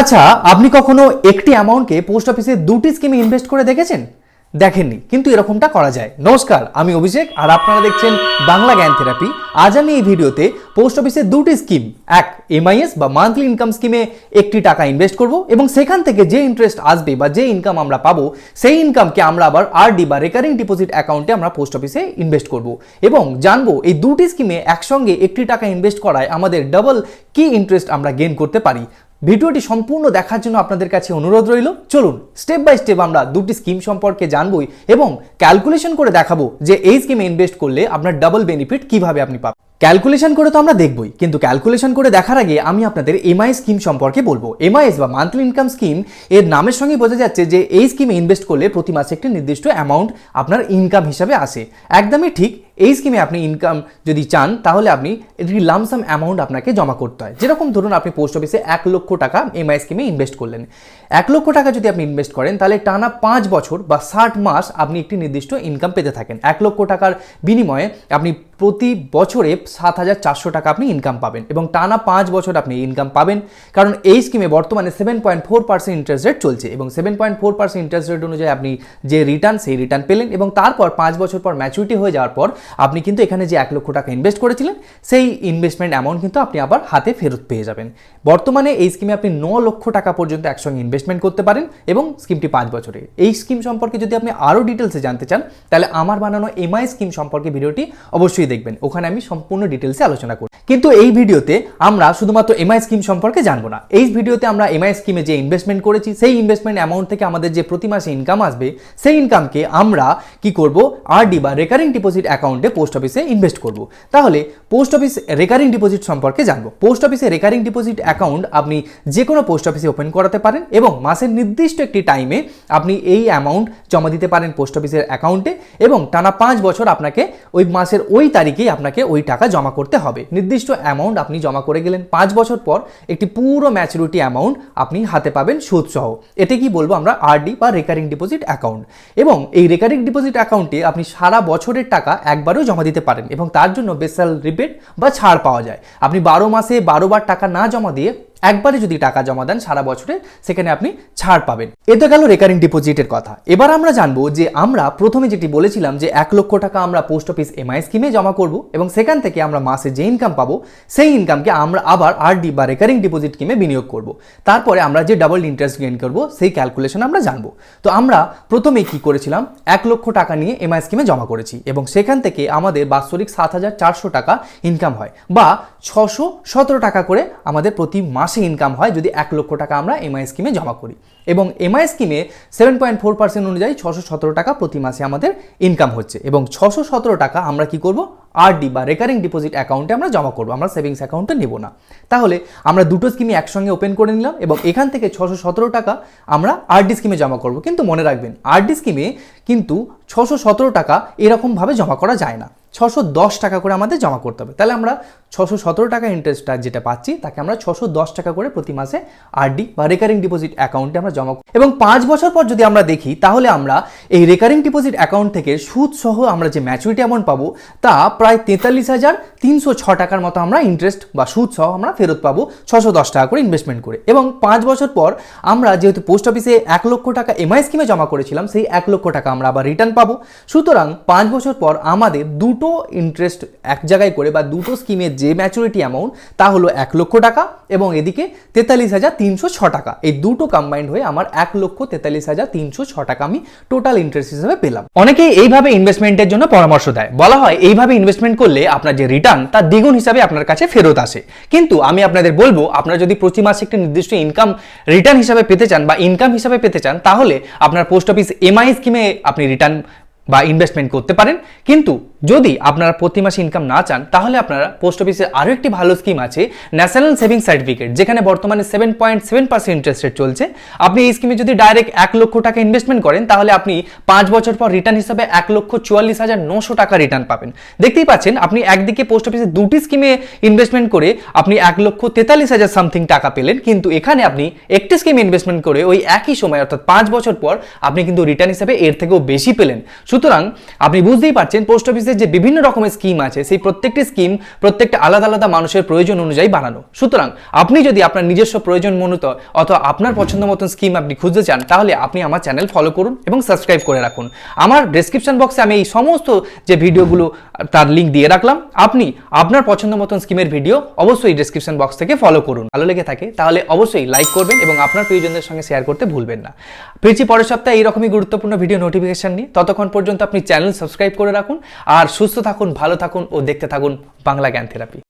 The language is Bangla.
আচ্ছা, আপনি কখনো একটি অ্যামাউন্টকে পোস্ট অফিসে দুটি স্কিমে ইনভেস্ট করে দেখেছেন? দেখেননি, কিন্তু এরকমটা করা যায়। নমস্কার, আমি অভিষেক আর আপনারা দেখছেন বাংলা জ্ঞান থেরাপি। আজ আমি এই ভিডিওতে পোস্ট অফিসে দুটি স্কিম, এক এমআইএস বা মান্থলি ইনকাম স্কিমে একটি টাকা ইনভেস্ট করব এবং সেখান থেকে যে ইন্টারেস্ট আসবে বা যে ইনকাম আমরা পাবো সেই ইনকামকে আমরা আবার আরডি বা রেকারিং ডিপোজিট অ্যাকাউন্টে আমরা পোস্ট অফিসে ইনভেস্ট করব এবং জানবো এই দুটি স্কিমে একসঙ্গে একটি টাকা ইনভেস্ট করায় আমাদের ডাবল কি ইন্টারেস্ট আমরা গেইন করতে পারি। ভিডিওটি সম্পূর্ণ দেখার জন্য আপনাদের কাছে অনুরোধ রইল। চলুন স্টেপ বাই স্টেপ আমরা দুটি স্কিম সম্পর্কে জানবই এবং ক্যালকুলেশন করে দেখাবো যে এই স্কিমে ইনভেস্ট করলে আপনার ডাবল বেনিফিট কিভাবে আপনি পাবেন। ক্যালকুলেশন করে তো আমরা দেখবই, কিন্তু ক্যালকুলেশন করে দেখার আগে আমি আপনাদের এমআই স্কিম সম্পর্কে বলবো। এমআইএস বা মান্থলি ইনকাম স্কিম এর নামের সঙ্গে বোঝা যাচ্ছে যে এই স্কিমে ইনভেস্ট করলে প্রতি মাসে একটি নির্দিষ্ট অ্যামাউন্ট আপনার ইনকাম হিসাবে আসে। একদমই ঠিক। এই স্কিমে আপনি ইনকাম যদি চান তাহলে আপনি একটি লামসাম অ্যামাউন্ট আপনাকে জমা করতে হয়। যেরকম ধরুন আপনি পোস্ট অফিসে 1 লক্ষ টাকা এমআই স্কিমে ইনভেস্ট করলেন। 1 লক্ষ টাকা যদি আপনি ইনভেস্ট করেন তাহলে টানা 5 বছর বা 60 মাস আপনি একটি নির্দিষ্ট ইনকাম পেতে থাকেন। 1 লক্ষ টাকার বিনিময়ে আপনি প্রতি বছরে 7,400 টাকা আপনি ইনকাম পাবেন এবং টানা 5 বছর আপনি ইনকাম পাবেন। কারণ এই স্কিমে বর্তমানে 7.4% ইন্টারেস্ট রেট চলছে এবং 7.4% ইন্টারেস্ট রেট অনুযায়ী আপনি যে রিটার্ন সেই রিটার্ন পেলেন এবং তারপর 5 বছর পর ম্যাচুরিটি হয়ে যাওয়ার পর আপনি কিন্তু এখানে যে 1 লক্ষ টাকা ইনভেস্ট করেছিলেন সেই ইনভেস্টমেন্ট অ্যামাউন্ট কিন্তু আপনি আবার হাতে ফেরত পেয়ে যাবেন। বর্তমানে এই স্কিমে আপনি 9 লক্ষ টাকা পর্যন্ত একসঙ্গে ইনভেস্টমেন্ট করতে পারেন এবং স্কিমটি 5 বছরে। এই স্কিম সম্পর্কে যদি আপনি আরও ডিটেলসে জানতে চান তাহলে আমার বানানো এমআই স্কিম সম্পর্কে ভিডিওটি অবশ্যই দেখবেন, ওখানে আমি সম্পূর্ণ ডিটেলসে আলোচনা করি। কিন্তু এই ভিডিওতে আমরা শুধুমাত্র এমআই স্কিম সম্পর্কে জানবো না। এই ভিডিওতে আমরা এমআই স্কিমে যে ইনভেস্টমেন্ট করেছি সেই ইনভেস্টমেন্ট অ্যামাউন্ট থেকে আমাদের যে প্রতি মাসে ইনকাম আসবে সেই ইনকামকে আমরা কি করব, আরডি বা রেকারিং ডিপোজিট অ্যাকাউন্টে পোস্ট অফিসে ইনভেস্ট করব। তাহলে পোস্ট অফিস রেকারিং ডিপোজিট সম্পর্কে জানবো। পোস্ট অফিসে রেকারিং ডিপোজিট অ্যাকাউন্ট আপনি যে কোনো পোস্ট অফিসে ওপেন করাতে পারেন এবং মাসের নির্দিষ্ট একটি টাইমে আপনি এই অ্যামাউন্ট জমা দিতে পারেন পোস্ট অফিসের অ্যাকাউন্টে এবং টানা 5 বছর আপনাকে ওই মাসের ওই তারিখেই আপনাকে ওই টাকা জমা করতে হবে। নির্দিষ্ট অ্যামাউন্ট আপনি জমা করে গেলেন, 5 বছর পর একটি পুরো ম্যাচুরিটি অ্যামাউন্ট আপনি হাতে পাবেন সুদ সহ। এতে কি বলবো আমরা আরডি বা রেকারিং ডিপোজিট অ্যাকাউন্ট। এবং এই রেকারিং ডিপোজিট অ্যাকাউন্টে আপনি সারা বছরের টাকা একবারও জমা দিতে পারেন এবং তার জন্য স্পেশাল রিবেট বা ছাড় পাওয়া যায়। আপনি 12 মাসে 12 বার টাকা না জমা দিয়ে একবারে যদি টাকা জমা দেন সারা বছরে সেখানে আপনি ছাড় পাবেন। এ তো গেল রেকারিং ডিপোজিটের কথা। এবার আমরা জানবো যে আমরা প্রথমে যেটি বলেছিলাম যে 1 লক্ষ টাকা আমরা পোস্ট অফিস এমআই স্কিমে জমা করব এবং সেখান থেকে আমরা মাসে যে ইনকাম পাবো সেই ইনকামকে আমরা আবার আরডি বা রেকারিং ডিপোজিট স্কিমে বিনিয়োগ করব। তারপরে আমরা যে ডাবল ইন্টারেস্ট গেইন করব সেই ক্যালকুলেশন আমরা জানবো। তো আমরা প্রথমে কি করেছিলাম, 1 লক্ষ টাকা নিয়ে এমআই স্কিমে জমা করেছি এবং সেখান থেকে আমাদের বাৎসরিক 7,400 টাকা ইনকাম হয় বা 617 টাকা করে আমাদের প্রতি মাসে ইনকাম হয় যদি 1 লক্ষ টাকা আমরা এমআই স্কিমে জমা করি। এবং এমআই স্কিমে 7.4% অনুযায়ী 617 টাকা প্রতি মাসে আমাদের ইনকাম হচ্ছে এবং 617 টাকা আমরা কি করব, আরডি বা রেকারিং ডিপোজিট অ্যাকাউন্টে আমরা জমা করব, আমরা সেভিংস অ্যাকাউন্টে নেব না। তাহলে আমরা দুটো স্কিমই একসঙ্গে ওপেন করে নিলাম এবং এখান থেকে 617 টাকা আমরা আরডি স্কিমে জমা করব। কিন্তু মনে রাখবেন আরডি স্কিমে কিন্তু 617 টাকা এরকমভাবে জমা করা যায় না, 610 টাকা করে আমাদের জমা করতে হবে। তাহলে আমরা 617 টাকা ইন্টারেস্টটা যেটা পাচ্ছি তাকে আমরা 610 টাকা করে প্রতি মাসে আরডি বা রেকারিং ডিপোজিট অ্যাকাউন্টে আমরা জমা করি এবং 5 বছর পর যদি আমরা দেখি তাহলে আমরা এই রেকারিং ডিপোজিট অ্যাকাউন্ট থেকে সুদ সহ আমরা যে ম্যাচুরিটি অ্যামাউন্ট পাবো তা প্রায় 43,306 টাকার মতো আমরা ইন্টারেস্ট বা সুদ সহ আমরা ফেরত পাবো 610 টাকা করে ইনভেস্টমেন্ট করে। এবং 5 বছর পর আমরা যেহেতু পোস্ট অফিসে 1 লক্ষ টাকা এমআই স্কিমে জমা করেছিলাম সেই 1 লক্ষ টাকা আমরা আবার রিটার্ন পাবো। সুতরাং 5 বছর পর আমাদের দুটো ইন্টারেস্ট এক জায়গায় করে বা দুটো স্কিমের যে ম্যাচুরিটি অ্যামাউন্ট তা হলো 1 লক্ষ টাকা এবং এদিকে 43,306 টাকা, এই দুটো কম্বাইন্ড হয়ে আমার 1,43,306 টাকা আমি টোটাল ইন্টারেস্ট হিসেবে পেলাম। অনেকেই এইভাবে ইনভেস্টমেন্টের জন্য পরামর্শ দেয়, বলা হয় এইভাবে ইনভেস্টমেন্ট করলে আপনার যে রিটার্ন তার দ্বিগুণ হিসাবে আপনার কাছে ফেরত আসে। কিন্তু আমি আপনাদের বলবো আপনারা যদি প্রতি মাসে একটি নির্দিষ্ট ইনকাম রিটার্ন হিসাবে পেতে চান বা ইনকাম হিসাবে পেতে চান তাহলে আপনার পোস্ট অফিস এমআই স্কিমে আপনি রিটার্ন বা ইনভেস্টমেন্ট করতে পারেন। কিন্তু যদি আপনারা প্রতি মাসে ইনকাম না চান তাহলে আপনারা পোস্ট অফিসের আরও একটি ভালো স্কিম আছে ন্যাশনাল সেভিং সার্টিফিকেট, যেখানে বর্তমানে 7.7% ইন্টারেস্ট রেট চলছে। আপনি এই স্কিমে যদি ডাইরেক্ট 1 লক্ষ টাকা ইনভেস্টমেন্ট করেন তাহলে আপনি 5 বছর পর রিটার্ন হিসাবে 1,44,900 টাকা রিটার্ন পাবেন। দেখতেই পাচ্ছেন আপনি একদিকে পোস্ট অফিসে দুটি স্কিমে ইনভেস্টমেন্ট করে আপনি 1,43,000 সামথিং টাকা পেলেন, কিন্তু এখানে আপনি একটি স্কিমে ইনভেস্টমেন্ট করে ওই একই সময় অর্থাৎ 5 বছর পর আপনি কিন্তু রিটার্ন হিসাবে এর থেকেও বেশি পেলেন। সুতরাং আপনি বুঝতেই পারছেন পোস্ট অফিসে অফিসের যে বিভিন্ন রকমের স্কিম আছে সেই প্রত্যেকটি স্কিম প্রত্যেকটা আলাদা আলাদা মানুষের প্রয়োজন অনুযায়ী বানানো। সুতরাং আপনি যদি আপনার নিজস্ব প্রয়োজন মনোনীত অথবা আপনার পছন্দ মতন স্কিম আপনি খুঁজতে চান, তাহলে আপনি আমার চ্যানেল ফলো করুন এবং সাবস্ক্রাইব করে রাখুন। আমার ডেসক্রিপশন বক্সে আমি এই সমস্ত যে ভিডিওগুলো তার লিঙ্ক দিয়ে রাখলাম, আপনি আপনার পছন্দ মতন স্কিমের ভিডিও অবশ্যই ডেসক্রিপশন বক্স থেকে ফলো করুন। ভালো লেগে থাকে তাহলে অবশ্যই লাইক করবেন এবং আপনার প্রিয়জনদের সঙ্গে শেয়ার করতে ভুলবেন না। ফিরছি পরের সপ্তাহে এইরকমই গুরুত্বপূর্ণ ভিডিও নোটিফিকেশন নিয়ে। ততক্ষণ পর্যন্ত আপনি চ্যানেল সাবস্ক্রাইব করে রাখুন আর সুস্থ থাকুন, ভালো থাকুন ও দেখতে থাকুন বাংলা জ্ঞান থেরাপি।